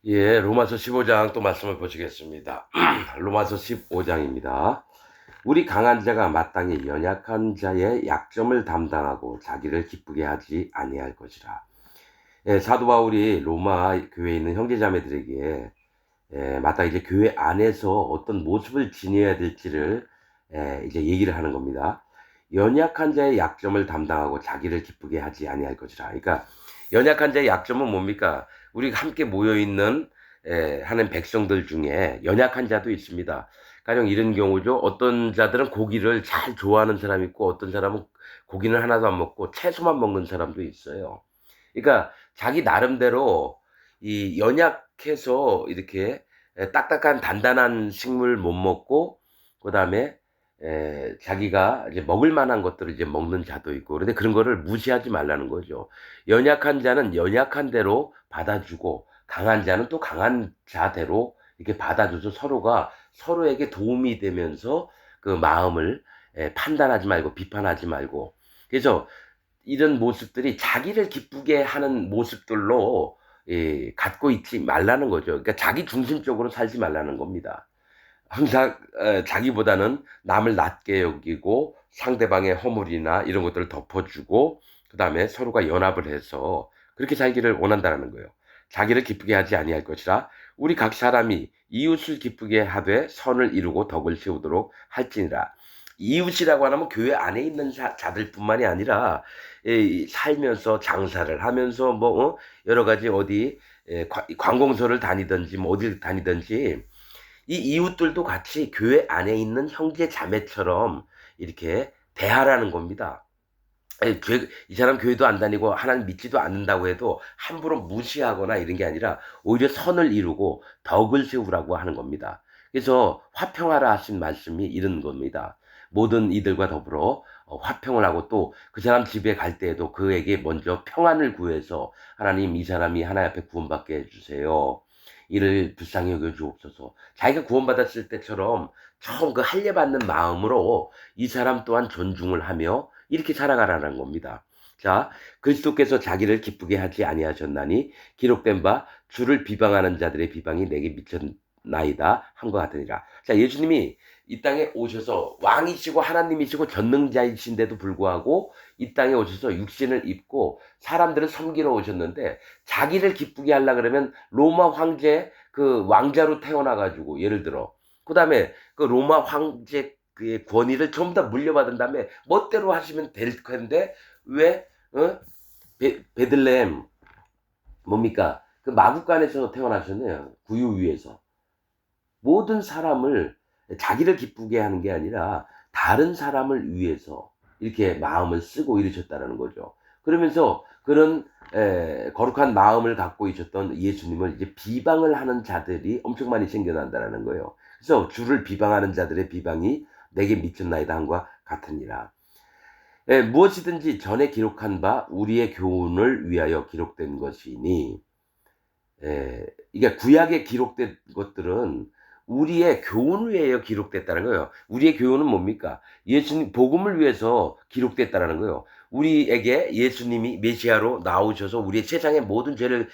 예, 로마서 15장 또 말씀을 보시겠습니다. 로마서 15장입니다. 우리 강한 자가 마땅히 연약한 자의 약점을 담당하고 자기를 기쁘게 하지 아니할 것이라. 예, 사도 바울이 로마 교회에 있는 형제자매들에게 마땅히 이제 교회 안에서 어떤 모습을 지녀야 될지를 이제 얘기를 하는 겁니다. 연약한 자의 약점을 담당하고 자기를 기쁘게 하지 아니할 것이라. 그러니까 연약한 자의 약점은 뭡니까? 우리가 함께 모여 있는 하는 백성들 중에 연약한 자도 있습니다. 가령 이런 경우죠. 어떤 자들은 고기를 잘 좋아하는 사람이 있고 어떤 사람은 고기는 하나도 안 먹고 채소만 먹는 사람도 있어요. 그러니까 자기 나름대로 이 연약해서 이렇게 딱딱한 단단한 식물 못 먹고 그다음에 자기가 이제 먹을 만한 것들을 이제 먹는 자도 있고 그런데 그런 거를 무시하지 말라는 거죠. 연약한 자는 연약한 대로 받아주고 강한 자는 또 강한 자대로 이렇게 받아줘서 서로가 서로에게 도움이 되면서 그 마음을 판단하지 말고 비판하지 말고 그래서 이런 모습들이 자기를 기쁘게 하는 모습들로 갖고 있지 말라는 거죠. 그러니까 자기 중심적으로 살지 말라는 겁니다. 항상 자기보다는 남을 낮게 여기고 상대방의 허물이나 이런 것들을 덮어주고 그다음에 서로가 연합을 해서 그렇게 살기를 원한다는 거예요. 자기를 기쁘게 하지 아니할 것이라 우리 각 사람이 이웃을 기쁘게 하되 선을 이루고 덕을 세우도록 할지니라. 이웃이라고 하면 교회 안에 있는 자들뿐만이 아니라 살면서 장사를 하면서 뭐 여러 가지 어디 관공서를 다니든지 뭐 어딜 다니든지 이 이웃들도 같이 교회 안에 있는 형제 자매처럼 이렇게 대하라는 겁니다. 이 사람 교회도 안 다니고 하나님 믿지도 않는다고 해도 함부로 무시하거나 이런 게 아니라 오히려 선을 이루고 덕을 세우라고 하는 겁니다. 그래서 화평하라 하신 말씀이 이런 겁니다. 모든 이들과 더불어 화평을 하고 또 그 사람 집에 갈 때에도 그에게 먼저 평안을 구해서 하나님 이 사람이 하나님 앞에 구원받게 해주세요. 이를 불쌍히 여겨 주옵소서. 자기가 구원받았을 때처럼 처음 그 할례받는 마음으로 이 사람 또한 존중을 하며 이렇게 살아가라는 겁니다. 자, 그리스도께서 자기를 기쁘게 하지 아니하셨나니 기록된 바 주를 비방하는 자들의 비방이 내게 미쳤나이다 한 것 같으니라. 자, 예수님이 이 땅에 오셔서 왕이시고 하나님이시고 전능자이신데도 불구하고 이 땅에 오셔서 육신을 입고 사람들을 섬기러 오셨는데 자기를 기쁘게 하려 그러면 로마 황제 그 왕자로 태어나 가지고 예를 들어 그다음에 그 로마 황제 그의 권위를 전부 다 물려받은 다음에 멋대로 하시면 될 텐데 왜 베들레헴 뭡니까 그 마구간에서 태어나셨네요. 구유 위에서 모든 사람을 자기를 기쁘게 하는 게 아니라 다른 사람을 위해서 이렇게 마음을 쓰고 이러셨다라는 거죠. 그러면서 그런 거룩한 마음을 갖고 있었던 예수님을 이제 비방을 하는 자들이 엄청 많이 생겨난다라는 거예요. 그래서 주를 비방하는 자들의 비방이 내게 미쳤나이다 한과 같으니라. 무엇이든지 전에 기록한 바 우리의 교훈을 위하여 기록된 것이니 이게 구약에 기록된 것들은 우리의 교훈을 위하여 기록됐다는 거예요. 우리의 교훈은 뭡니까? 예수님 복음을 위해서 기록됐다라는 거예요. 우리에게 예수님이 메시아로 나오셔서 우리의 세상의 모든 죄를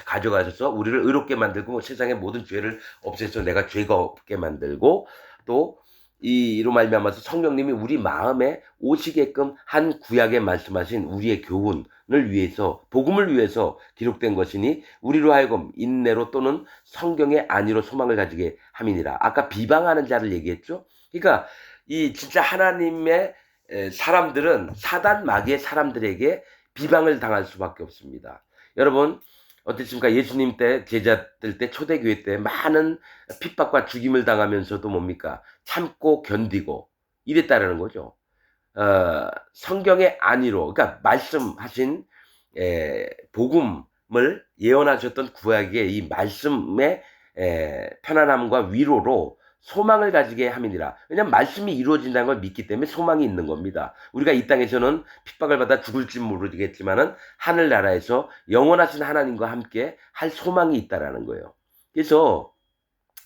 가져가셔서 우리를 의롭게 만들고 세상의 모든 죄를 없애서 내가 죄가 없게 만들고 또 이로 말미암아서 성령님이 우리 마음에 오시게끔 한 구약에 말씀하신 우리의 교훈을 위해서 복음을 위해서 기록된 것이니 우리로 하여금 인내로 또는 성경의 안위로 소망을 가지게 함이니라. 아까 비방하는 자를 얘기했죠. 그러니까 이 진짜 하나님의 사람들은 사단 마귀의 사람들에게 비방을 당할 수밖에 없습니다. 여러분 어떻습니까? 예수님 때 제자들 때 초대교회 때 많은 핍박과 죽임을 당하면서도 뭡니까? 참고 견디고 이랬다라는 거죠. 성경의 안위로 그러니까 말씀하신 복음을 예언하셨던 구약의 이 말씀의 편안함과 위로로 소망을 가지게 함이니라. 왜냐하면 말씀이 이루어진다는 걸 믿기 때문에 소망이 있는 겁니다. 우리가 이 땅에서는 핍박을 받아 죽을지 모르겠지만은 하늘나라에서 영원하신 하나님과 함께 할 소망이 있다라는 거예요. 그래서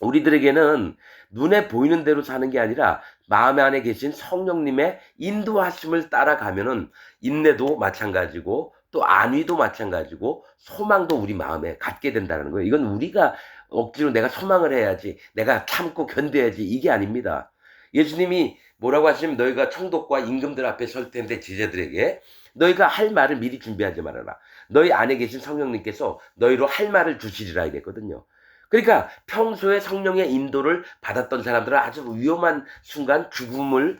우리들에게는 눈에 보이는 대로 사는 게 아니라 마음 안에 계신 성령님의 인도하심을 따라가면은 인내도 마찬가지고 또 안위도 마찬가지고 소망도 우리 마음에 갖게 된다는 거예요. 이건 우리가 억지로 내가 소망을 해야지, 내가 참고 견뎌야지, 이게 아닙니다. 예수님이 뭐라고 하시냐면 너희가 총독과 임금들 앞에 설 텐데 제자들에게 너희가 할 말을 미리 준비하지 말아라. 너희 안에 계신 성령님께서 너희로 할 말을 주시리라 이랬거든요. 그러니까 평소에 성령의 인도를 받았던 사람들은 아주 위험한 순간 죽음을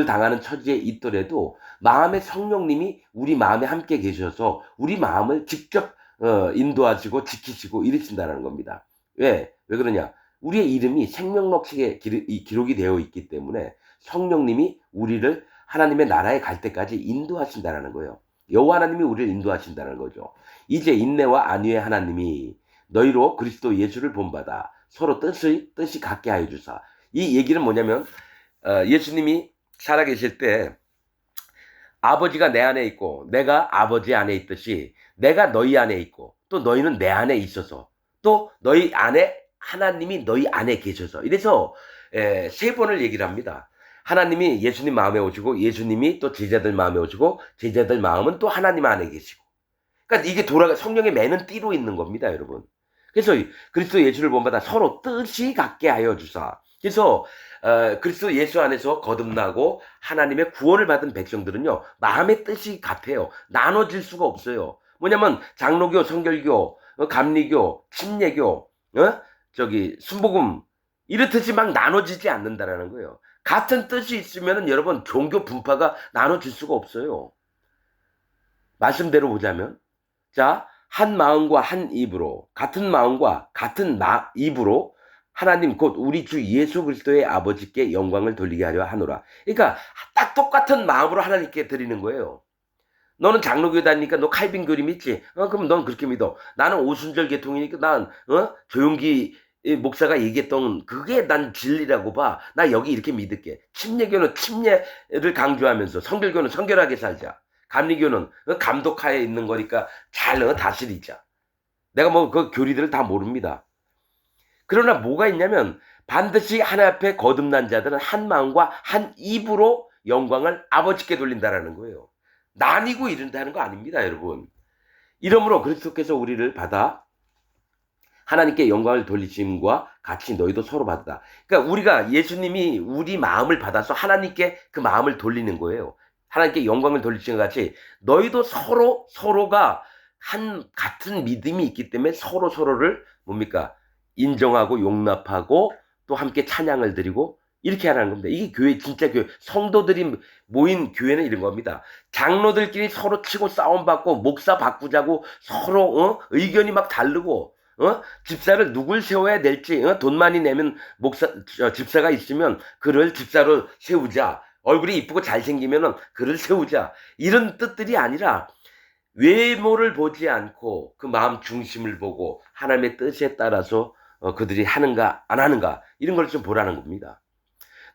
당하는 처지에 있더라도 마음의 성령님이 우리 마음에 함께 계셔서 우리 마음을 직접 인도하시고 지키시고 이르신다는 겁니다. 왜 그러냐? 우리의 이름이 생명록책에 기록이 되어 있기 때문에 성령님이 우리를 하나님의 나라에 갈 때까지 인도하신다는 거예요. 여호와 하나님이 우리를 인도하신다는 거죠. 이제 인내와 안위의 하나님이 너희로 그리스도 예수를 본받아 서로 뜻이 같게 하여 주사. 이 얘기는 뭐냐면 예수님이 살아계실 때 아버지가 내 안에 있고 내가 아버지 안에 있듯이 내가 너희 안에 있고 또 너희는 내 안에 있어서 또 너희 안에 하나님이 너희 안에 계셔서 이래서 세 번을 얘기를 합니다. 하나님이 예수님 마음에 오시고 예수님이 또 제자들 마음에 오시고 제자들 마음은 또 하나님 안에 계시고 그러니까 이게 성령의 매는 띠로 있는 겁니다, 여러분. 그래서 그리스도 예수를 본받아 서로 뜻이 같게 하여 주사. 그래서 그리스도 예수 안에서 거듭나고 하나님의 구원을 받은 백성들은요 마음의 뜻이 같아요. 나눠질 수가 없어요. 뭐냐면 장로교, 성결교, 감리교, 침례교, 순복음 이렇듯이 막 나눠지지 않는다라는 거예요. 같은 뜻이 있으면은 여러분 종교 분파가 나눠질 수가 없어요. 말씀대로 보자면 자, 한 마음과 한 입으로 같은 마음과 같은 입으로 하나님 곧 우리 주 예수 그리스도의 아버지께 영광을 돌리게 하려 하노라. 그러니까 딱 똑같은 마음으로 하나님께 드리는 거예요. 너는 장로교 다니니까 너 칼빈교리 믿지? 그럼 넌 그렇게 믿어. 나는 오순절 계통이니까 난 조용기 목사가 얘기했던 그게 난 진리라고 봐. 나 여기 이렇게 믿을게. 침례교는 침례를 강조하면서 성결교는 성결하게 살자. 감리교는 감독하에 있는 거니까 잘 다스리자. 내가 뭐 그 교리들을 다 모릅니다. 그러나 뭐가 있냐면 반드시 하나님 앞에 거듭난 자들은 한 마음과 한 입으로 영광을 아버지께 돌린다라는 거예요. 나뉘고 이른다는 거 아닙니다, 여러분. 이러므로 그리스도께서 우리를 받아 하나님께 영광을 돌리심과 같이 너희도 서로 받다. 그러니까 우리가 예수님이 우리 마음을 받아서 하나님께 그 마음을 돌리는 거예요. 하나님께 영광을 돌리신 것 같이 너희도 서로가 같은 믿음이 있기 때문에 서로를 뭡니까? 인정하고 용납하고 또 함께 찬양을 드리고 이렇게 하라는 겁니다. 이게 교회, 진짜 교회, 성도들이 모인 교회는 이런 겁니다. 장로들끼리 서로 치고 싸움받고 목사 바꾸자고 서로 의견이 막 다르고 집사를 누굴 세워야 될지 돈 많이 내면 집사가 있으면 그를 집사로 세우자. 얼굴이 이쁘고 잘생기면 그를 세우자. 이런 뜻들이 아니라 외모를 보지 않고 그 마음 중심을 보고 하나님의 뜻에 따라서 그들이 하는가 안 하는가 이런 걸 좀 보라는 겁니다.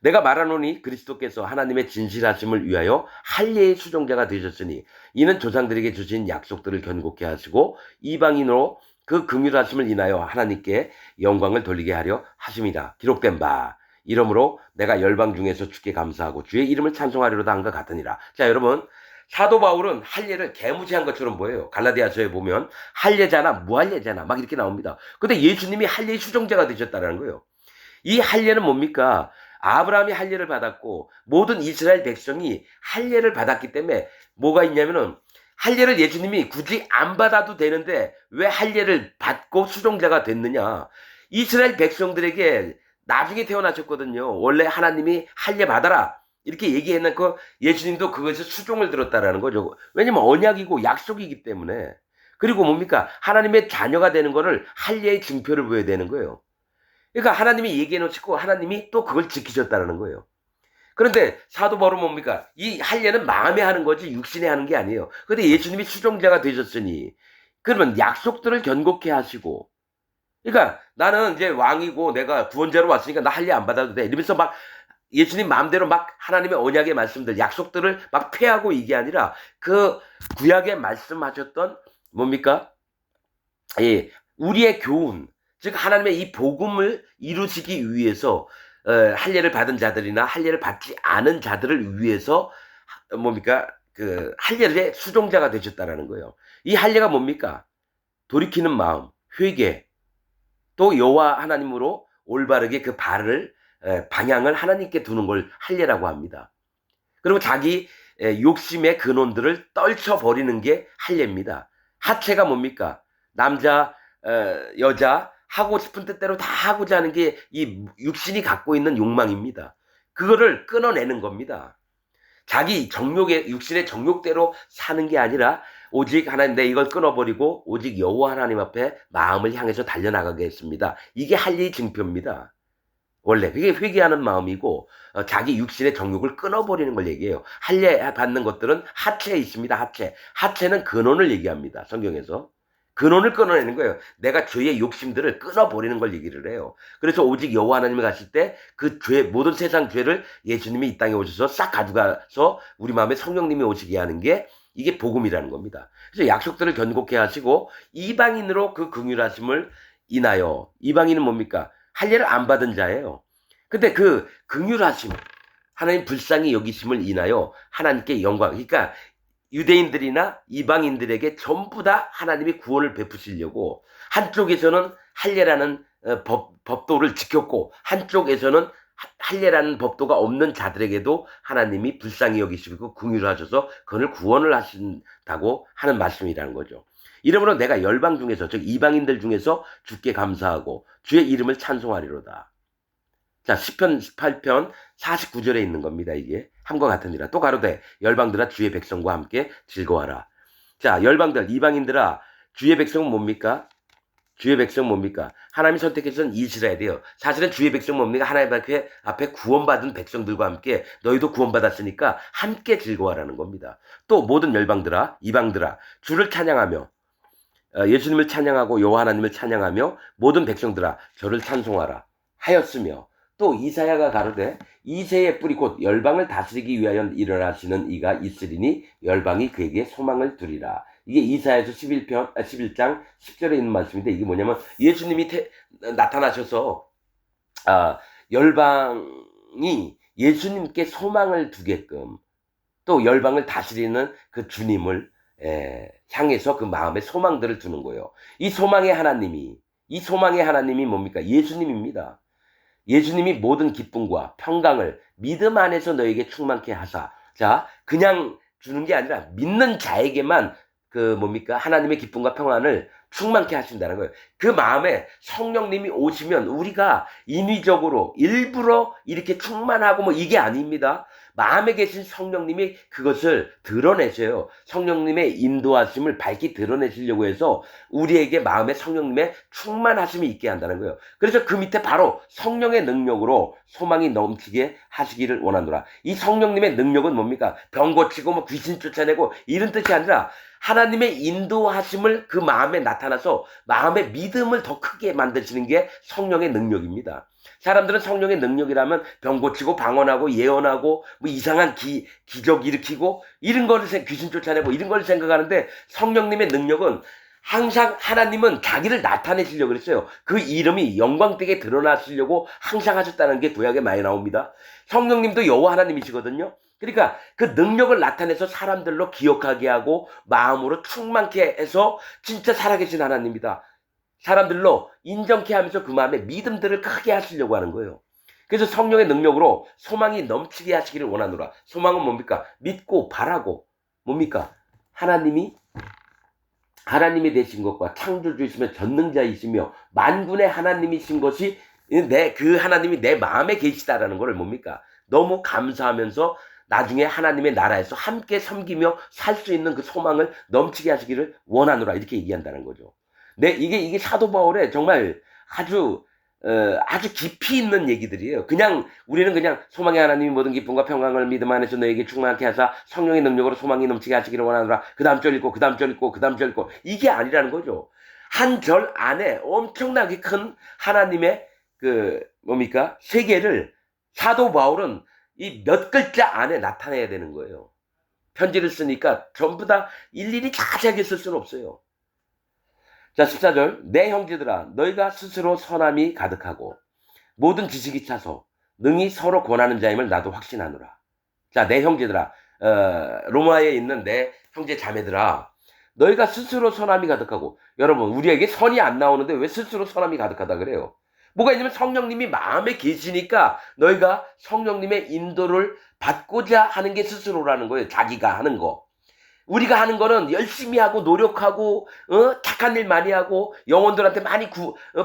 내가 말하노니 그리스도께서 하나님의 진실하심을 위하여 할례의 수종자가 되셨으니 이는 조상들에게 주신 약속들을 견고케 하시고 이방인으로 그 긍휼하심을 인하여 하나님께 영광을 돌리게 하려 하심이라. 기록된 바 이러므로 내가 열방 중에서 주께 감사하고 주의 이름을 찬송하리로다 한 것 같으니라. 자, 여러분, 사도 바울은 할례를 개무시한 것처럼 보여요. 갈라디아서에 보면 할례자나 무할례자나 막 이렇게 나옵니다. 근데 예수님이 할례의 수종자가 되셨다는 거예요. 이 할례는 뭡니까? 아브라함이 할례를 받았고 모든 이스라엘 백성이 할례를 받았기 때문에 뭐가 있냐면은 할례를 예수님이 굳이 안 받아도 되는데 왜 할례를 받고 수종자가 됐느냐? 이스라엘 백성들에게 나중에 태어나셨거든요. 원래 하나님이 할례 받아라 이렇게 얘기해놓고 예수님도 그것을 수종을 들었다라는 거죠. 왜냐면 언약이고 약속이기 때문에. 그리고 뭡니까? 하나님의 자녀가 되는 거를 할례의 증표를 보여야 되는 거예요. 그러니까 하나님이 얘기해 놓으시고 하나님이 또 그걸 지키셨다는 거예요. 그런데 사도 바울은 뭡니까? 이 할례는 마음에 하는 거지 육신에 하는 게 아니에요. 그런데 예수님이 수종자가 되셨으니 그러면 약속들을 견고케 하시고 그러니까 나는 이제 왕이고 내가 구원자로 왔으니까 나 할례 안 받아도 돼 이러면서 막 예수님 마음대로 막 하나님의 언약의 말씀들 약속들을 막 폐하고 이게 아니라 그 구약에 말씀하셨던 뭡니까? 예, 우리의 교훈 즉 하나님의 이 복음을 이루시기 위해서 할례를 받은 자들이나 할례를 받지 않은 자들을 위해서 뭡니까? 그 할례의 수종자가 되셨다라는 거예요. 이 할례가 뭡니까? 돌이키는 마음, 회개, 또 여호와 하나님으로 올바르게 그 발을 방향을 하나님께 두는 걸 할례라고 합니다. 그리고 자기 욕심의 근원들을 떨쳐버리는 게 할례입니다. 하체가 뭡니까? 남자, 여자 하고 싶은 뜻대로 다 하고자 하는 게 이 육신이 갖고 있는 욕망입니다. 그거를 끊어내는 겁니다. 자기 정욕의 육신의 정욕대로 사는 게 아니라 오직 하나님 내 이걸 끊어버리고 오직 여호와 하나님 앞에 마음을 향해서 달려나가겠습니다. 이게 할례의 증표입니다. 원래 그게 회개하는 마음이고 자기 육신의 정욕을 끊어버리는 걸 얘기해요. 할례 받는 것들은 하체에 있습니다. 하체. 하체는 근원을 얘기합니다. 성경에서. 근원을 끊어내는 거예요. 내가 죄의 욕심들을 끊어버리는 걸 얘기를 해요. 그래서 오직 여호와 하나님을 가실 때 그 죄, 모든 세상 죄를 예수님이 이 땅에 오셔서 싹 가져가서 우리 마음에 성령님이 오시게 하는 게 이게 복음이라는 겁니다. 그래서 약속들을 견고케 하시고 이방인으로 그 긍휼하심을 인하여, 이방인은 뭡니까? 할례를 안 받은 자예요. 근데 그 긍휼하심, 하나님 불쌍히 여기심을 인하여 하나님께 영광, 그러니까 유대인들이나 이방인들에게 전부 다 하나님이 구원을 베푸시려고 한쪽에서는 할례라는 법도를 지켰고 한쪽에서는 할례라는 법도가 없는 자들에게도 하나님이 불쌍히 여기시고 긍휼하셔서 그를 구원을 하신다고 하는 말씀이라는 거죠. 이러므로 내가 열방 중에서 즉 이방인들 중에서 주께 감사하고 주의 이름을 찬송하리로다. 자, 시편 18편 49절에 있는 겁니다. 이게 함과 같으니라. 또 가로되 열방들아 주의 백성과 함께 즐거워하라. 자, 열방들 이방인들아 주의 백성은 뭡니까? 주의 백성 뭡니까? 하나님이 선택해서는 이스라엘이에요. 사실은 주의 백성 뭡니까? 하나님 앞에 구원받은 백성들과 함께 너희도 구원받았으니까 함께 즐거워하라는 겁니다. 또 모든 열방들아 이방들아 주를 찬양하며 예수님을 찬양하고 여호와 하나님을 찬양하며 모든 백성들아 저를 찬송하라 하였으며 또 이사야가 가로되 이새의 뿌리 곧 열방을 다스리기 위하여 일어나시는 이가 있으리니 열방이 그에게 소망을 두리라. 이게 이사야서 11장 10절에 있는 말씀인데 이게 뭐냐면 예수님이 나타나셔서 열방이 예수님께 소망을 두게끔 또 열방을 다스리는 그 주님을 향해서 그 마음의 소망들을 두는 거예요. 이 소망의 하나님이 뭡니까? 예수님입니다. 예수님이 모든 기쁨과 평강을 믿음 안에서 너에게 충만케 하사. 자, 그냥 주는 게 아니라 믿는 자에게만 하나님의 기쁨과 평안을 충만케 하신다는 거예요. 그 마음에 성령님이 오시면 우리가 인위적으로 일부러 이렇게 충만하고 이게 아닙니다. 마음에 계신 성령님이 그것을 드러내셔요. 성령님의 인도하심을 밝히 드러내시려고 해서 우리에게 마음에 성령님의 충만하심이 있게 한다는 거예요. 그래서 그 밑에 바로 성령의 능력으로 소망이 넘치게 하시기를 원하노라. 이 성령님의 능력은 뭡니까? 병 고치고 귀신 쫓아내고 이런 뜻이 아니라 하나님의 인도하심을 그 마음에 나타나서 마음의 믿음을 더 크게 만드시는 게 성령의 능력입니다. 사람들은 성령의 능력이라면 병 고치고 방언하고 예언하고 이상한 기적 일으키고 이런 거를 귀신 쫓아내고 이런 걸 생각하는데 성령님의 능력은 항상 하나님은 자기를 나타내시려고 그랬어요. 그 이름이 영광되게 드러나시려고 항상 하셨다는 게 구약에 많이 나옵니다. 성령님도 여호와 하나님이시거든요. 그러니까 그 능력을 나타내서 사람들로 기억하게 하고 마음으로 충만케 해서 진짜 살아계신 하나님이다. 사람들로 인정케 하면서 그 마음에 믿음들을 크게 하시려고 하는 거예요. 그래서 성령의 능력으로 소망이 넘치게 하시기를 원하노라. 소망은 뭡니까? 믿고 바라고 뭡니까? 하나님이 되신 것과 창조주이시며 전능자이시며 만군의 하나님이신 것이 그 하나님이 내 마음에 계시다라는 것을 뭡니까? 너무 감사하면서 나중에 하나님의 나라에서 함께 섬기며 살 수 있는 그 소망을 넘치게 하시기를 원하노라 이렇게 얘기한다는 거죠. 이게 사도 바울의 정말 아주 깊이 있는 얘기들이에요. 우리는 그냥 소망의 하나님이 모든 기쁨과 평강을 믿음 안에서 너에게 충만케 하사 성령의 능력으로 소망이 넘치게 하시기를 원하노라. 그 다음 절 읽고 이게 아니라는 거죠. 한 절 안에 엄청나게 큰 하나님의 세계를 사도 바울은 이 몇 글자 안에 나타내야 되는 거예요. 편지를 쓰니까 전부 다 일일이 자세하게 쓸 수는 없어요. 자, 14절. 내 형제들아 너희가 스스로 선함이 가득하고 모든 지식이 차서 능히 서로 권하는 자임을 나도 확신하노라. 자, 내 형제들아 로마에 있는 내 형제 자매들아, 너희가 스스로 선함이 가득하고, 여러분 우리에게 선이 안 나오는데 왜 스스로 선함이 가득하다 그래요? 뭐가 있냐면 성령님이 마음에 계시니까 너희가 성령님의 인도를 받고자 하는 게 스스로라는 거예요. 자기가 하는 거. 우리가 하는 거는 열심히 하고 노력하고 착한 일 많이 하고 영혼들한테 많이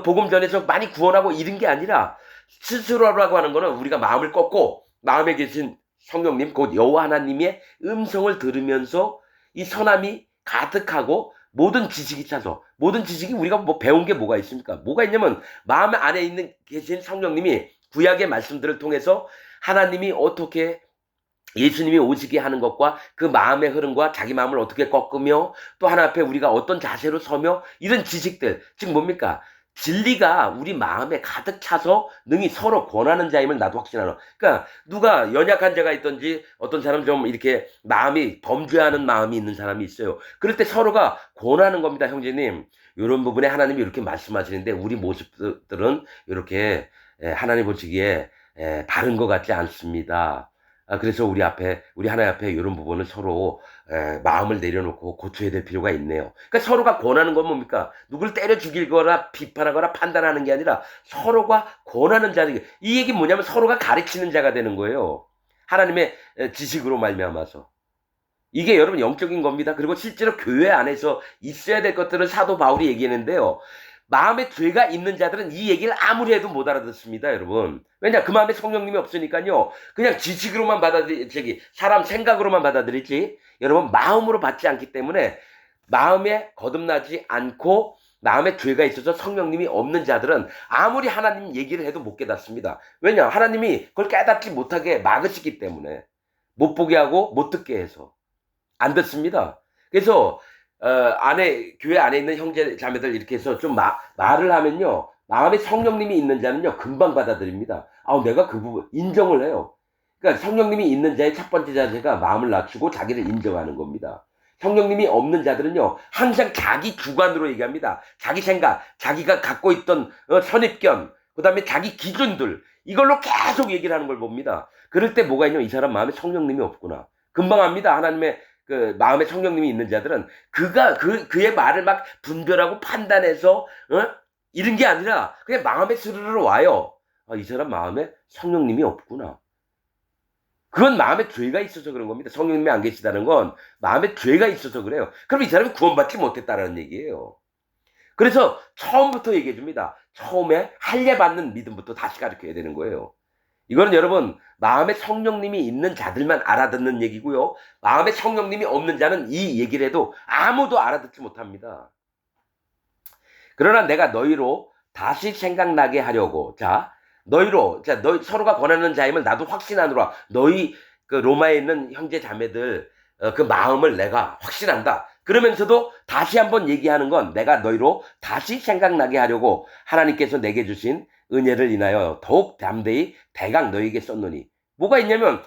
복음 전해서 많이 구원하고 이런 게 아니라, 스스로라고 하는 거는 우리가 마음을 꺾고 마음에 계신 성령님 곧 여호와 하나님의 음성을 들으면서 이 선함이 가득하고 모든 지식이 차서, 모든 지식이 우리가 뭐 배운 게 뭐가 있습니까? 뭐가 있냐면 마음 안에 있는 계신 성령님이 구약의 말씀들을 통해서 하나님이 어떻게 예수님이 오시게 하는 것과 그 마음의 흐름과 자기 마음을 어떻게 꺾으며 또 하나 앞에 우리가 어떤 자세로 서며 이런 지식들, 즉 뭡니까? 진리가 우리 마음에 가득 차서 능히 서로 권하는 자임을 나도 확신하노. 그러니까 누가 연약한 자가 있든지 어떤 사람 좀 이렇게 마음이 범죄하는 마음이 있는 사람이 있어요. 그럴 때 서로가 권하는 겁니다. 형제님, 이런 부분에 하나님이 이렇게 말씀하시는데 우리 모습들은 이렇게 하나님 보시기에 바른 것 같지 않습니다. 그래서 우리 하나님 앞에 이런 부분을 서로 마음을 내려놓고 고쳐야 될 필요가 있네요. 그러니까 서로가 권하는 건 뭡니까? 누굴 때려 죽이거나 비판하거나 판단하는 게 아니라 서로가 권하는 자. 이 얘기 뭐냐면 서로가 가르치는 자가 되는 거예요. 하나님의 지식으로 말미암아서. 이게 여러분 영적인 겁니다. 그리고 실제로 교회 안에서 있어야 될 것들을 사도 바울이 얘기했는데요. 마음에 죄가 있는 자들은 이 얘기를 아무리 해도 못 알아듣습니다, 여러분. 왜냐? 그 마음에 성령님이 없으니까요. 그냥 지식으로만 사람 생각으로만 받아들이지, 여러분 마음으로 받지 않기 때문에 마음에 거듭나지 않고 마음에 죄가 있어서 성령님이 없는 자들은 아무리 하나님 얘기를 해도 못 깨닫습니다. 왜냐? 하나님이 그걸 깨닫지 못하게 막으시기 때문에, 못 보게 하고 못 듣게 해서 안 듣습니다. 그래서 교회 안에 있는 형제 자매들 이렇게 해서 좀 말을 하면요, 마음에 성령님이 있는 자는요 금방 받아들입니다. 내가 그 부분 인정을 해요. 그러니까 성령님이 있는 자의 첫 번째 자세가 마음을 낮추고 자기를 인정하는 겁니다. 성령님이 없는 자들은요 항상 자기 주관으로 얘기합니다. 자기 생각, 자기가 갖고 있던 선입견, 그 다음에 자기 기준들, 이걸로 계속 얘기를 하는 걸 봅니다. 그럴 때 뭐가 있냐면 이 사람 마음에 성령님이 없구나. 금방 압니다. 하나님의 그 마음에 성령님이 있는 자들은 그의 말을 막 분별하고 판단해서 이런 게 아니라 그냥 마음에 스르르 와요. 이 사람 마음에 성령님이 없구나. 그건 마음에 죄가 있어서 그런 겁니다. 성령님이 안 계시다는 건 마음에 죄가 있어서 그래요. 그럼 이 사람이 구원받지 못했다는 얘기예요. 그래서 처음부터 얘기해 줍니다. 처음에 할례 받는 믿음부터 다시 가르쳐야 되는 거예요. 이거는 여러분 마음에 성령님이 있는 자들만 알아듣는 얘기고요. 마음에 성령님이 없는 자는 이 얘기를 해도 아무도 알아듣지 못합니다. 그러나 내가 너희로 다시 생각나게 하려고, 너희 서로가 권하는 자임을 나도 확신하노라. 너희 그 로마에 있는 형제 자매들 그 마음을 내가 확신한다. 그러면서도 다시 한번 얘기하는 건 내가 너희로 다시 생각나게 하려고 하나님께서 내게 주신 은혜를 인하여 더욱 담대히 대강 너희에게 썼노니. 뭐가 있냐면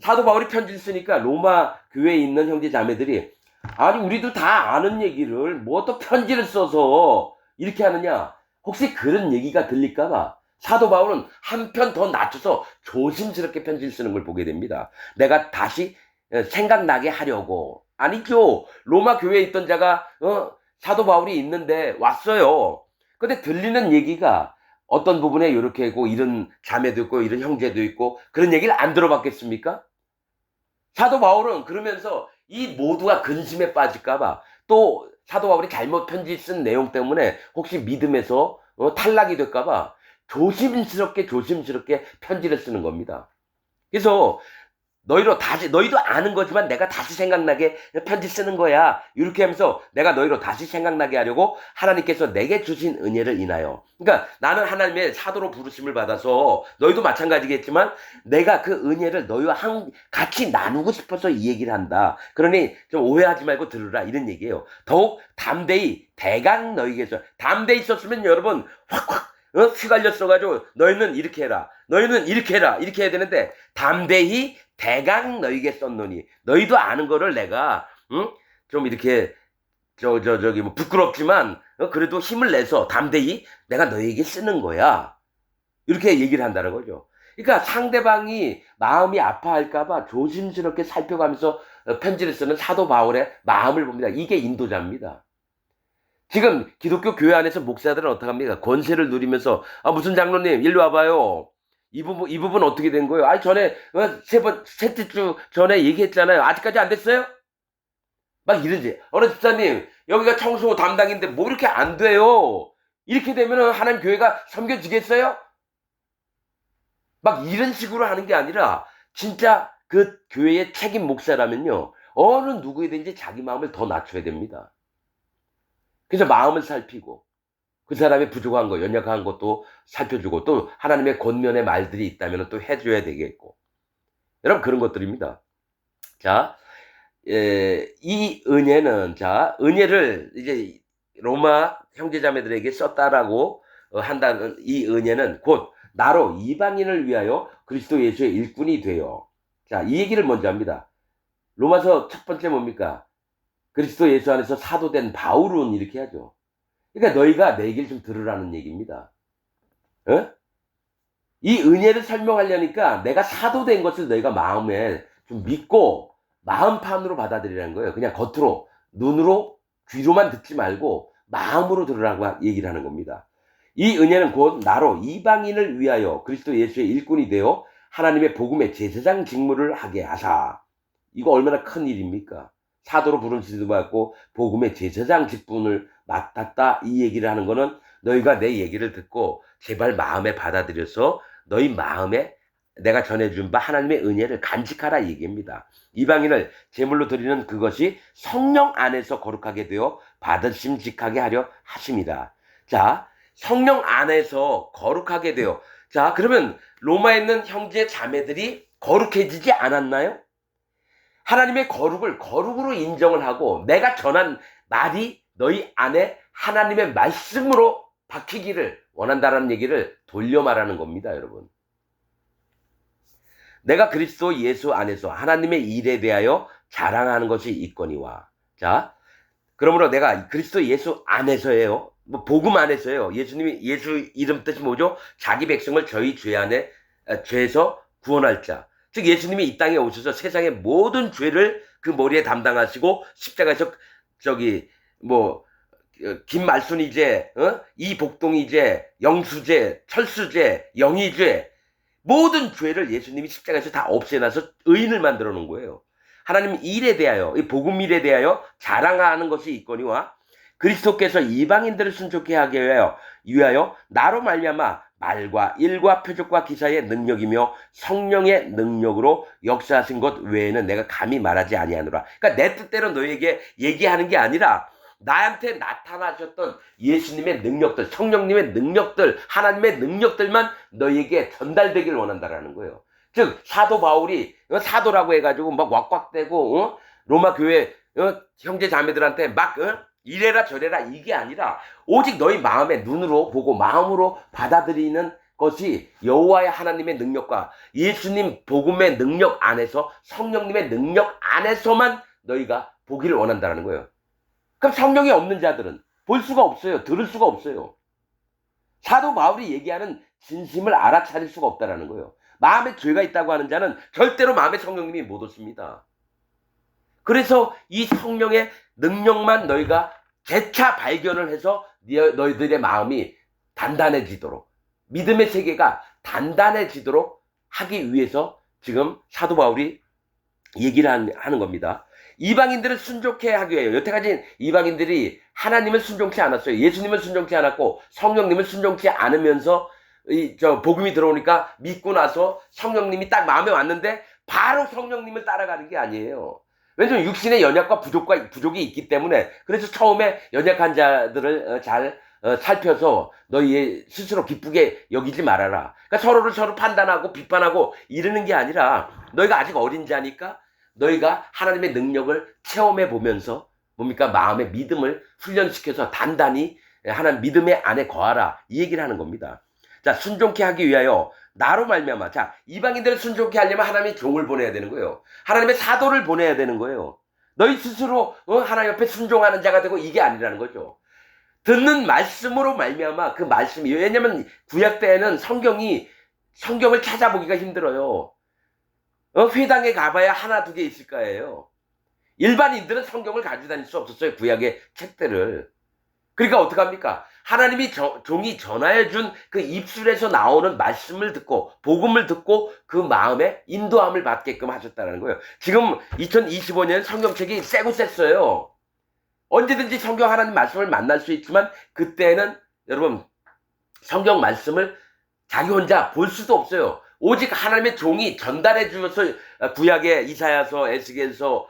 사도 바울이 편지를 쓰니까 로마 교회에 있는 형제 자매들이, 아니 우리도 다 아는 얘기를 뭐 또 편지를 써서 이렇게 하느냐, 혹시 그런 얘기가 들릴까봐 사도 바울은 한 편 더 낮춰서 조심스럽게 편지를 쓰는 걸 보게 됩니다. 내가 다시 생각나게 하려고. 아니죠. 로마 교회에 있던 자가 사도 바울이 있는데 왔어요. 근데 들리는 얘기가 어떤 부분에 이렇게 있고 이런 자매도 있고 이런 형제도 있고 그런 얘기를 안 들어봤겠습니까? 사도 바울은 그러면서 이 모두가 근심에 빠질까봐, 또 사도 바울이 잘못 편지 쓴 내용 때문에 혹시 믿음에서 탈락이 될까봐 조심스럽게 편지를 쓰는 겁니다. 그래서 너희도 아는 거지만 내가 다시 생각나게 편지 쓰는 거야. 이렇게 하면서 내가 너희로 다시 생각나게 하려고 하나님께서 내게 주신 은혜를 인하여. 그러니까 나는 하나님의 사도로 부르심을 받아서 너희도 마찬가지겠지만 내가 그 은혜를 너희와 같이 나누고 싶어서 이 얘기를 한다. 그러니 좀 오해하지 말고 들으라, 이런 얘기예요. 더욱 담대히 대강 너희에게서, 담대히 있었으면 여러분 확 휘갈렸어가지고 너희는 이렇게 해라, 너희는 이렇게 해라, 이렇게 해야 되는데 담대히 대강 너희에게 썼노니. 너희도 아는 거를 내가 좀 이렇게 뭐 부끄럽지만 그래도 힘을 내서 담대히 내가 너희에게 쓰는 거야. 이렇게 얘기를 한다는 거죠. 그러니까 상대방이 마음이 아파할까봐 조심스럽게 살펴가면서 편지를 쓰는 사도 바울의 마음을 봅니다. 이게 인도자입니다. 지금 기독교 교회 안에서 목사들은 어떻게 합니까? 권세를 누리면서 무슨 장로님 일로 와봐요. 이 부분 어떻게 된 거예요? 전에 셋째 주 전에 얘기했잖아요. 아직까지 안 됐어요? 막 이러지. 어느 집사님 여기가 청소 담당인데 뭐 이렇게 안 돼요? 이렇게 되면 하나님 교회가 섬겨지겠어요? 막 이런 식으로 하는 게 아니라 진짜 그 교회의 책임 목사라면요. 어느 누구이든지 자기 마음을 더 낮춰야 됩니다. 그래서 마음을 살피고 그 사람의 부족한 거, 연약한 것도 살펴주고 또 하나님의 권면의 말들이 있다면 또 해줘야 되겠고. 여러분 그런 것들입니다. 자, 이 은혜는 은혜를 이제 로마 형제자매들에게 썼다라고 한다는 이 은혜는 곧 나로 이방인을 위하여 그리스도 예수의 일꾼이 되어. 자, 이 얘기를 먼저 합니다. 로마서 첫 번째 뭡니까? 그리스도 예수 안에서 사도된 바울은 이렇게 하죠. 그러니까 너희가 내 얘기를 좀 들으라는 얘기입니다. 이 은혜를 설명하려니까 내가 사도된 것을 너희가 마음에 좀 믿고 마음판으로 받아들이라는 거예요. 그냥 겉으로, 눈으로, 귀로만 듣지 말고 마음으로 들으라고 얘기를 하는 겁니다. 이 은혜는 곧 나로 이방인을 위하여 그리스도 예수의 일꾼이 되어 하나님의 복음의 제사장 직무를 하게 하사. 이거 얼마나 큰 일입니까? 사도로 부르심도 받고 복음의 제사장 직분을 맡았다. 이 얘기를 하는 거는 너희가 내 얘기를 듣고 제발 마음에 받아들여서 너희 마음에 내가 전해준 바 하나님의 은혜를 간직하라 얘기입니다. 이방인을 제물로 드리는 그것이 성령 안에서 거룩하게 되어 받으심직하게 하려 하십니다. 자, 성령 안에서 거룩하게 되어. 자, 그러면 로마에 있는 형제 자매들이 거룩해지지 않았나요? 하나님의 거룩을 거룩으로 인정을 하고 내가 전한 말이 너희 안에 하나님의 말씀으로 박히기를 원한다라는 얘기를 돌려 말하는 겁니다, 여러분. 내가 그리스도 예수 안에서 하나님의 일에 대하여 자랑하는 것이 있거니와. 자, 그러므로 내가 그리스도 예수 안에서예요. 복음 안에서예요. 예수님이 예수 이름 뜻이 뭐죠? 자기 백성을 저희 죄에서 구원할 자. 즉 예수님이 이 땅에 오셔서 세상의 모든 죄를 그 머리에 담당하시고 십자가에서 김말순이죄, 이복동이죄, 영수죄, 철수죄, 영의죄 모든 죄를 예수님이 십자가에서 다 없애놔서 의인을 만들어 놓은 거예요. 하나님 일에 대하여, 이 복음 일에 대하여 자랑하는 것이 있거니와 그리스도께서 이방인들을 순종케 하기 위하여 나로 말미암아 말과 일과 표적과 기사의 능력이며 성령의 능력으로 역사하신 것 외에는 내가 감히 말하지 아니하노라. 그러니까 내 뜻대로 너에게 얘기하는 게 아니라 나한테 나타나셨던 예수님의 능력들, 성령님의 능력들, 하나님의 능력들만 너에게 전달되길 원한다라는 거예요. 즉 사도 바울이 사도라고 해가지고 막 왁왁대고 로마 교회 형제 자매들한테 막 이래라 저래라 이게 아니라 오직 너희 마음의 눈으로 보고 마음으로 받아들이는 것이 여호와의 하나님의 능력과 예수님 복음의 능력 안에서 성령님의 능력 안에서만 너희가 보기를 원한다는 거예요. 그럼 성령이 없는 자들은 볼 수가 없어요. 들을 수가 없어요. 사도 바울이 얘기하는 진심을 알아차릴 수가 없다는 거예요. 마음에 죄가 있다고 하는 자는 절대로 마음에 성령님이 못 오십니다. 그래서 이 성령의 능력만 너희가 재차 발견을 해서 너희들의 마음이 단단해지도록 믿음의 세계가 단단해지도록 하기 위해서 지금 사도 바울이 얘기를 하는 겁니다. 이방인들을 순종케 하기 위하여 여태까지 이방인들이 하나님을 순종치 않았어요. 예수님을 순종치 않았고 성령님을 순종치 않으면서 복음이 들어오니까 믿고 나서 성령님이 딱 마음에 왔는데 바로 성령님을 따라가는 게 아니에요. 왜냐면 육신의 연약과 부족이 있기 때문에. 그래서 처음에 연약한 자들을 잘 살펴서 너희 스스로 기쁘게 여기지 말아라. 그러니까 서로 판단하고 비판하고 이러는 게 아니라 너희가 아직 어린 자니까 너희가 하나님의 능력을 체험해 보면서 뭡니까? 마음의 믿음을 훈련시켜서 단단히 하나님 믿음의 안에 거하라. 이 얘기를 하는 겁니다. 자, 순종케 하기 위하여 나로 말미암아. 자, 이방인들을 순종케 하려면 하나님의 종을 보내야 되는 거예요. 하나님의 사도를 보내야 되는 거예요. 너희 스스로 하나님 옆에 순종하는 자가 되고 이게 아니라는 거죠. 듣는 말씀으로 말미암아 그 말씀이, 왜냐면 구약 때에는 성경이 성경을 찾아보기가 힘들어요. 회당에 가봐야 하나 두 개 있을 거예요. 일반인들은 성경을 가지고 다닐 수 없었어요. 구약의 책들을. 그러니까 어떡합니까? 하나님이 종이 전하여 준 그 입술에서 나오는 말씀을 듣고 복음을 듣고 그 마음에 인도함을 받게끔 하셨다는 거예요. 지금 2025년 성경책이 세고 셌어요. 언제든지 성경 하나님 말씀을 만날 수 있지만 그때는 여러분 성경 말씀을 자기 혼자 볼 수도 없어요. 오직 하나님의 종이 전달해 주어서 구약의 이사야서, 에스겔서,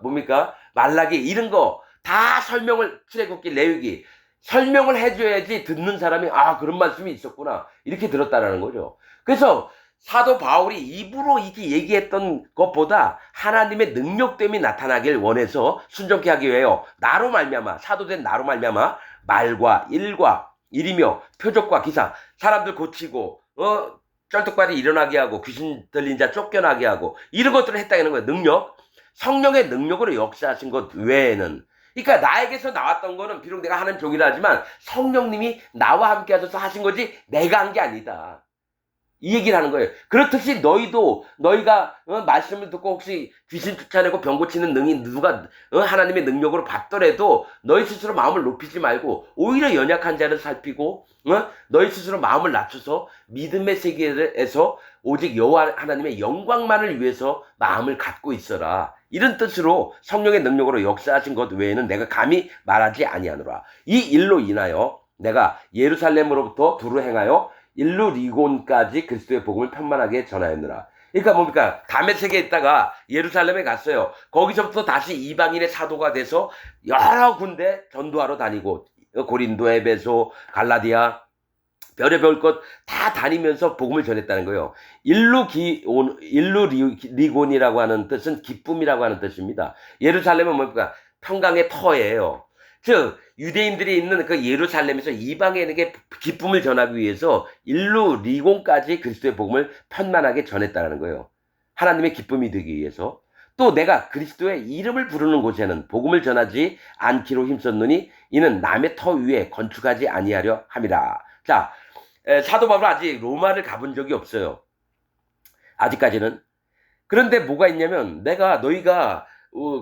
뭡니까? 말라기 이런 거 다 설명을 출애굽기, 레위기 설명을 해줘야지 듣는 사람이 아 그런 말씀이 있었구나 이렇게 들었다라는 거죠. 그래서 사도 바울이 입으로 이렇게 얘기했던 것보다 하나님의 능력됨이 나타나길 원해서 순종케 하기 위해요. 나로 말미암아 사도된 나로 말미암아 말과 일과 일이며 표적과 기사 사람들 고치고 쩔뚝발이 일어나게 하고 귀신 들린 자 쫓겨나게 하고 이런 것들을 했다는 거예요. 능력 성령의 능력으로 역사하신 것 외에는 그러니까 나에게서 나왔던 거는 비록 내가 하는 종이라 하지만 성령님이 나와 함께 하셔서 하신 거지 내가 한 게 아니다. 이 얘기를 하는 거예요. 그렇듯이 너희가 말씀을 듣고 혹시 귀신 쫓아내고 병 고치는 능이 누가 하나님의 능력으로 받더라도 너희 스스로 마음을 높이지 말고 오히려 연약한 자를 살피고 너희 스스로 마음을 낮춰서 믿음의 세계에서 오직 여호와 하나님의 영광만을 위해서 마음을 갖고 있어라. 이런 뜻으로 성령의 능력으로 역사하신 것 외에는 내가 감히 말하지 아니하노라. 이 일로 인하여 내가 예루살렘으로부터 두루 행하여 일루리곤까지 그리스도의 복음을 편만하게 전하였느라. 그러니까 뭡니까? 다메섹에 있다가 예루살렘에 갔어요. 거기서부터 다시 이방인의 사도가 돼서 여러 군데 전도하러 다니고 고린도, 에베소, 갈라디아 별의별 것 다 다니면서 복음을 전했다는 거예요. 일루리곤이라고 하는 뜻은 기쁨이라고 하는 뜻입니다. 예루살렘은 뭡니까? 평강의 터예요. 즉 유대인들이 있는 그 예루살렘에서 이방인에게 기쁨을 전하기 위해서 일루리곤까지 그리스도의 복음을 편만하게 전했다는 거예요. 하나님의 기쁨이 되기 위해서. 또 내가 그리스도의 이름을 부르는 곳에는 복음을 전하지 않기로 힘썼느니 이는 남의 터 위에 건축하지 아니하려 함이라. 자, 사도 바울은 아직 로마를 가본 적이 없어요. 아직까지는. 그런데 뭐가 있냐면 내가 너희가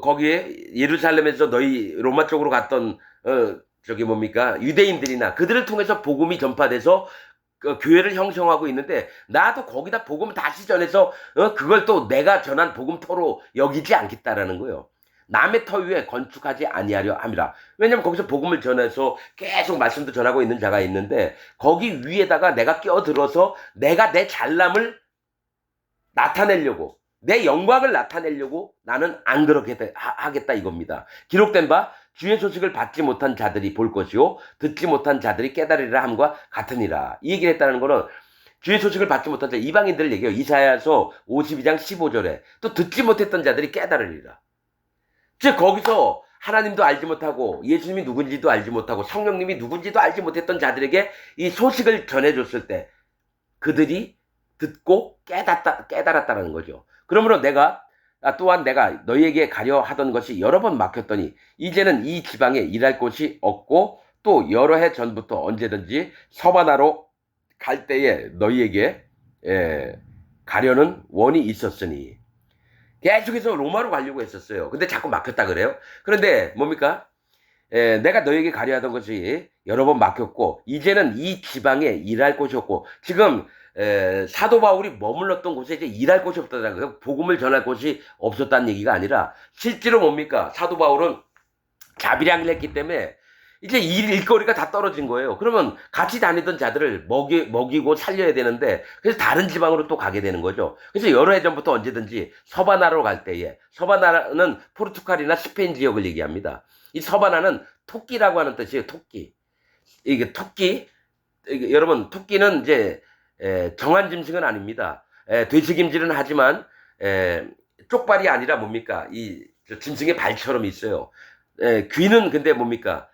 거기에 예루살렘에서 너희 로마 쪽으로 갔던 저기 뭡니까 유대인들이나 그들을 통해서 복음이 전파돼서 교회를 형성하고 있는데 나도 거기다 복음 다시 전해서 그걸 또 내가 전한 복음터로 여기지 않겠다라는 거예요. 남의 터 위에 건축하지 아니하려 함이라. 왜냐면 거기서 복음을 전해서 계속 말씀도 전하고 있는 자가 있는데 거기 위에다가 내가 껴들어서 내가 내 잘남을 나타내려고 내 영광을 나타내려고 나는 안 그렇게 하겠다 이겁니다. 기록된 바 주의 소식을 받지 못한 자들이 볼 것이요 듣지 못한 자들이 깨달으리라 함과 같으니라. 이 얘기를 했다는 거는 주의 소식을 받지 못한 자 이방인들을 얘기해요. 이사야서 52장 15절에 또 듣지 못했던 자들이 깨달으리라. 즉 거기서 하나님도 알지 못하고 예수님이 누군지도 알지 못하고 성령님이 누군지도 알지 못했던 자들에게 이 소식을 전해줬을 때 그들이 듣고 깨달았다는 거죠. 그러므로 또한 내가 너희에게 가려 하던 것이 여러 번 막혔더니 이제는 이 지방에 일할 곳이 없고 또 여러 해 전부터 언제든지 서바나로 갈 때에 너희에게 가려는 원이 있었으니 계속해서 로마로 가려고 했었어요. 근데 자꾸 막혔다 그래요. 그런데 뭡니까? 내가 너희에게 가려 하던 것이 여러 번 막혔고 이제는 이 지방에 일할 곳이 없고 지금 사도 바울이 머물렀던 곳에 이제 일할 곳이 없다는 거예요. 복음을 전할 곳이 없었다는 얘기가 아니라 실제로 뭡니까? 사도 바울은 자비량을 했기 때문에 이제 일거리가 다 떨어진 거예요. 그러면 같이 다니던 자들을 먹이고 살려야 되는데 그래서 다른 지방으로 또 가게 되는 거죠. 그래서 여러 해 전부터 언제든지 서바나로 갈 때에 서바나는 포르투갈이나 스페인 지역을 얘기합니다. 이 서바나는 토끼라고 하는 뜻이에요. 토끼. 이게 토끼 여러분 토끼는 이제 정한 짐승은 아닙니다. 되새김질은 하지만 쪽발이 아니라 뭡니까? 이 짐승의 발처럼 있어요. 귀는 근데 뭡니까?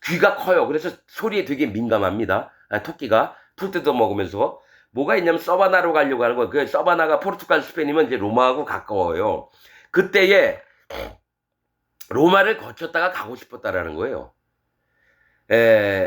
귀가 커요. 그래서 소리에 되게 민감합니다. 토끼가 풀 뜯어 먹으면서 뭐가 있냐면 서바나로 가려고 하는 거예요. 그 서바나가 포르투갈 스페인이면 이제 로마하고 가까워요. 그때에 로마를 거쳤다가 가고 싶었다라는 거예요.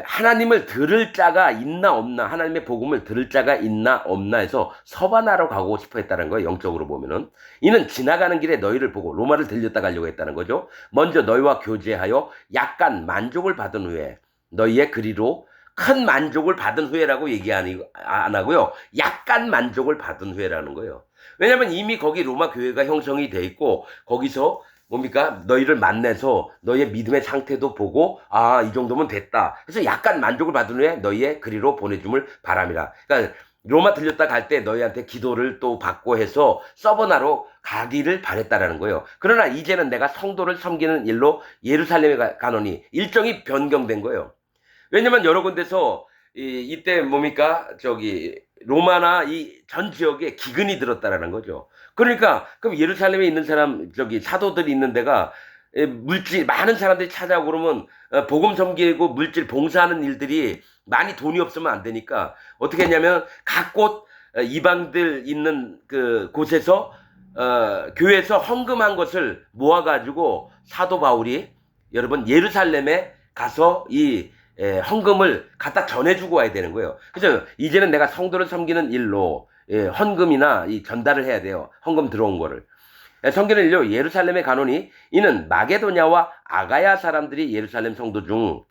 하나님을 들을 자가 있나 없나, 하나님의 복음을 들을 자가 있나 없나 해서 서바나로 가고 싶어 했다는 거예요. 영적으로 보면은. 이는 지나가는 길에 너희를 보고 로마를 들렸다 가려고 했다는 거죠. 먼저 너희와 교제하여 약간 만족을 받은 후에, 너희의 그리로 큰 만족을 받은 후에라고 얘기 안 하고요. 약간 만족을 받은 후에라는 거예요. 왜냐면 이미 거기 로마 교회가 형성이 돼 있고, 거기서 뭡니까? 너희를 만나서 너희의 믿음의 상태도 보고, 아, 이 정도면 됐다. 그래서 약간 만족을 받은 후에 너희의 그리로 보내줌을 바랍니다. 그러니까 로마 들렸다 갈 때 너희한테 기도를 또 받고 해서 서버나로 가기를 바랬다라는 거예요. 그러나 이제는 내가 성도를 섬기는 일로 예루살렘에 가노니 일정이 변경된 거예요. 왜냐면 여러 군데서 이때 뭡니까? 로마나 이 전 지역에 기근이 들었다라는 거죠. 그러니까 그럼 예루살렘에 있는 사람 사도들이 있는 데가 물질 많은 사람들이 찾아오고 그러면 복음 섬기고 물질 봉사하는 일들이 많이 돈이 없으면 안 되니까 어떻게 했냐면 각 곳 이방들 있는 그 곳에서 교회에서 헌금한 것을 모아가지고 사도 바울이 여러분 예루살렘에 가서 이 헌금을 갖다 전해주고 와야 되는 거예요. 그래서 이제는 내가 성도를 섬기는 일로 헌금이나 이 전달을 해야 돼요. 헌금 들어온 거를. 섬기는 일로 예루살렘에 가노니 이는 마게도냐와 아가야 사람들이 예루살렘 성도 중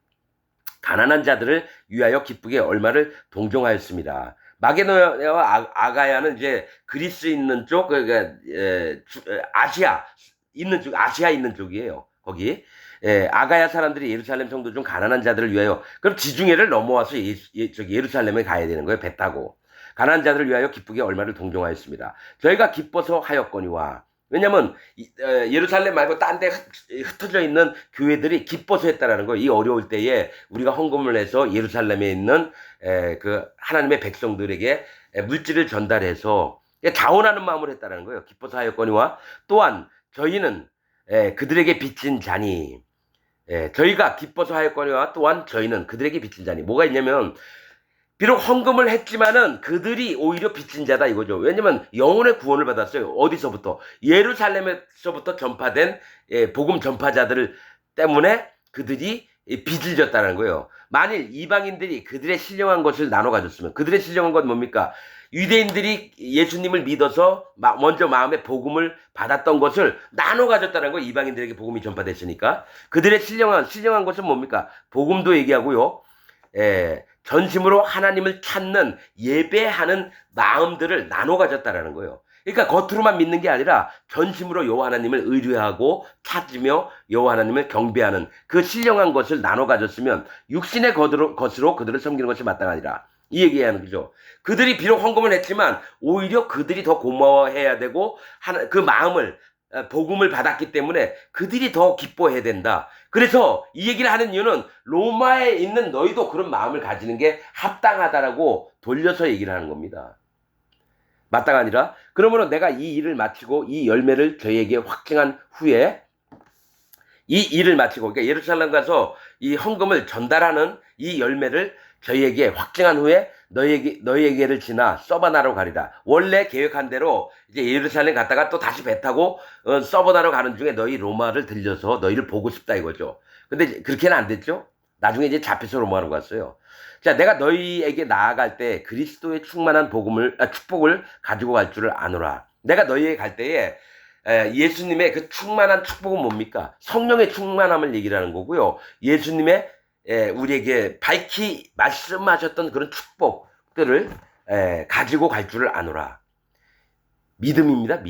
가난한 자들을 위하여 기쁘게 얼마를 동정하였습니다. 마게도냐와 아가야는 이제 그리스 있는 쪽, 그러니까 아시아 있는 쪽이에요. 거기. 아가야 사람들이 예루살렘 성도 중 가난한 자들을 위하여, 그럼 지중해를 넘어와서 예루살렘에 가야 되는 거예요. 배 타고. 가난한 자들을 위하여 기쁘게 얼마를 동정하였습니다. 저희가 기뻐서 하였거니와. 왜냐면 예루살렘 말고 딴 데 흩어져 있는 교회들이 기뻐서 했다라는 거예요. 이 어려울 때에 우리가 헌금을 해서 예루살렘에 있는 그 하나님의 백성들에게 물질을 전달해서 자원하는 마음으로 했다라는 거예요. 기뻐서 하였거니와 또한 저희는 그들에게 빚진 자니, 저희가 기뻐서 하였거니와 또한 저희는 그들에게 빚진 자니. 뭐가 있냐면 비록 헌금을 했지만은 그들이 오히려 빚진 자다 이거죠. 왜냐면 영혼의 구원을 받았어요. 어디서부터? 예루살렘에서부터 전파된 복음 전파자들 때문에 그들이 빚을 졌다는 거예요. 만일 이방인들이 그들의 신령한 것을 나눠 가졌으면, 그들의 신령한 건 뭡니까? 유대인들이 예수님을 믿어서 먼저 마음에 복음을 받았던 것을 나눠 가졌다는 거예요. 이방인들에게 복음이 전파됐으니까. 그들의 신령한 것은 뭡니까? 복음도 얘기하고요. 전심으로 하나님을 찾는 예배하는 마음들을 나눠 가졌다라는 거예요. 그러니까 겉으로만 믿는 게 아니라 전심으로 여호와 하나님을 의뢰하고 찾으며 여호와 하나님을 경배하는 그 신령한 것을 나눠 가졌으면 육신의 것으로 그들을 섬기는 것이 마땅하니라. 이 얘기하는 거죠. 그들이 비록 헌금을 했지만 오히려 그들이 더 고마워해야 되고 그 마음을 복음을 받았기 때문에 그들이 더 기뻐해야 된다. 그래서 이 얘기를 하는 이유는 로마에 있는 너희도 그런 마음을 가지는 게 합당하다라고 돌려서 얘기를 하는 겁니다. 마땅 아니라 그러므로 내가 이 일을 마치고 이 열매를 저희에게 확증한 후에 이 일을 마치고 그러니까 예루살렘 가서 이 헌금을 전달하는 이 열매를 저희에게 확증한 후에 너희에게를 지나 서바나로 가리라. 원래 계획한 대로 이제 예루살렘 갔다가 또 다시 배 타고 서바나로 가는 중에 너희 로마를 들려서 너희를 보고 싶다 이거죠. 근데 그렇게는 안 됐죠. 나중에 이제 잡혀서 로마로 갔어요. 자, 내가 너희에게 나아갈 때 그리스도의 충만한 축복을 가지고 갈 줄을 아노라. 내가 너희에게 갈 때에 예수님의 그 충만한 축복은 뭡니까? 성령의 충만함을 얘기를 하는 거고요. 예수님의 우리에게 밝히 말씀하셨던 그런 축복들을 가지고 갈 줄을 아노라. 믿음입니다.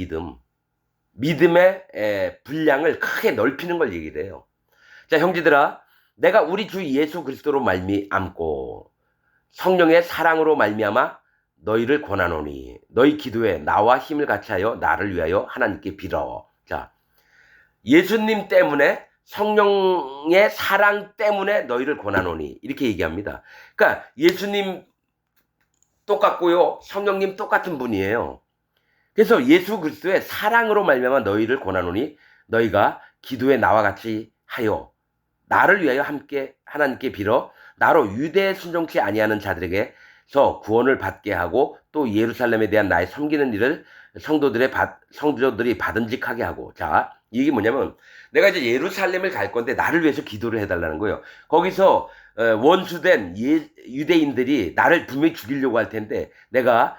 믿음의 분량을 크게 넓히는 걸 얘기를 해요. 자, 형제들아, 내가 우리 주 예수 그리스도로 말미암고 성령의 사랑으로 말미암아 너희를 권하노니 너희 기도에 나와 힘을 같이하여 나를 위하여 하나님께 빌어. 자, 예수님 때문에 성령의 사랑 때문에 너희를 권하노니 이렇게 얘기합니다. 그러니까 예수님 똑같고요. 성령님 똑같은 분이에요. 그래서 예수 그리스도의 사랑으로 말미암아 너희를 권하노니 너희가 기도에 나와 같이 하여 나를 위하여 함께 하나님께 빌어 나로 유대에 순종치 아니하는 자들에게서 구원을 받게 하고 또 예루살렘에 대한 나의 섬기는 일을 성도들이 받은직하게 하고. 자, 이게 뭐냐면 내가 이제 예루살렘을 갈 건데 나를 위해서 기도를 해달라는 거예요. 거기서 원수된 유대인들이 나를 분명히 죽이려고 할 텐데 내가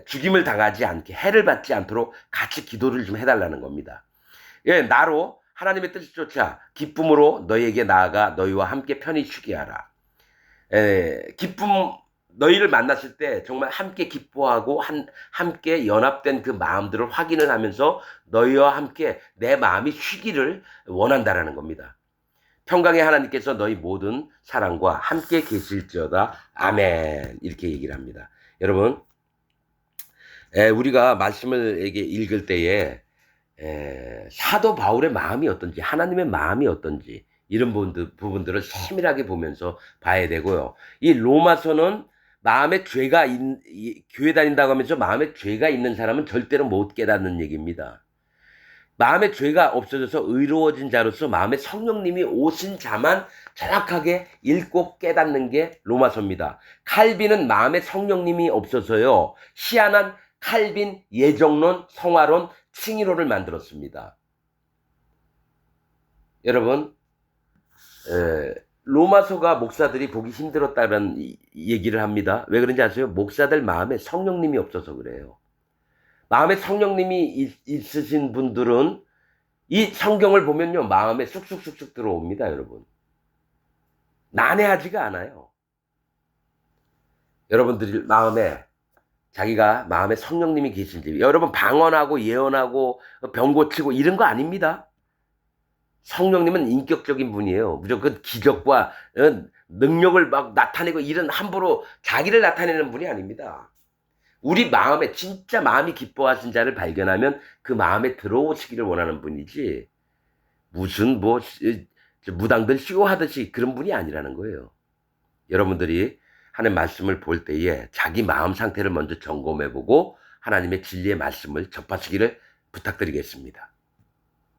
죽임을 당하지 않게 해를 받지 않도록 같이 기도를 좀 해달라는 겁니다. 예, 나로 하나님의 뜻을 쫓아 기쁨으로 너희에게 나아가 너희와 함께 편히 쉬게 하라. 기쁨 너희를 만났을 때 정말 함께 기뻐하고 함께 연합된 그 마음들을 확인을 하면서 너희와 함께 내 마음이 쉬기를 원한다라는 겁니다. 평강의 하나님께서 너희 모든 사랑과 함께 계실지어다. 아멘. 이렇게 얘기를 합니다. 여러분, 우리가 말씀을 읽을 때에 사도 바울의 마음이 어떤지, 하나님의 마음이 어떤지 이런 부분들을 세밀하게 보면서 봐야 되고요. 이 로마서는 마음에 교회 다닌다고 하면서 마음에 죄가 있는 사람은 절대로 못 깨닫는 얘기입니다. 마음에 죄가 없어져서 의로워진 자로서 마음에 성령님이 오신 자만 정확하게 읽고 깨닫는 게 로마서입니다. 칼빈은 마음에 성령님이 없어서요. 희한한 칼빈 예정론, 성화론, 칭의론을 만들었습니다. 여러분, 로마서가 목사들이 보기 힘들었다는 얘기를 합니다. 왜 그런지 아세요? 목사들 마음에 성령님이 없어서 그래요. 마음에 성령님이 있으신 분들은 이 성경을 보면요, 마음에 쑥쑥쑥쑥 들어옵니다, 여러분. 난해하지가 않아요. 여러분들이 자기가 마음에 성령님이 계신지, 여러분 방언하고 예언하고 병 고치고 이런 거 아닙니다. 성령님은 인격적인 분이에요. 무조건 기적과 능력을 막 나타내고 이런 함부로 자기를 나타내는 분이 아닙니다. 우리 마음에 진짜 마음이 기뻐하신 자를 발견하면 그 마음에 들어오시기를 원하는 분이지 무슨 무당들 쇼하듯이 그런 분이 아니라는 거예요. 여러분들이 하나님 말씀을 볼 때에 자기 마음 상태를 먼저 점검해보고 하나님의 진리의 말씀을 접하시기를 부탁드리겠습니다.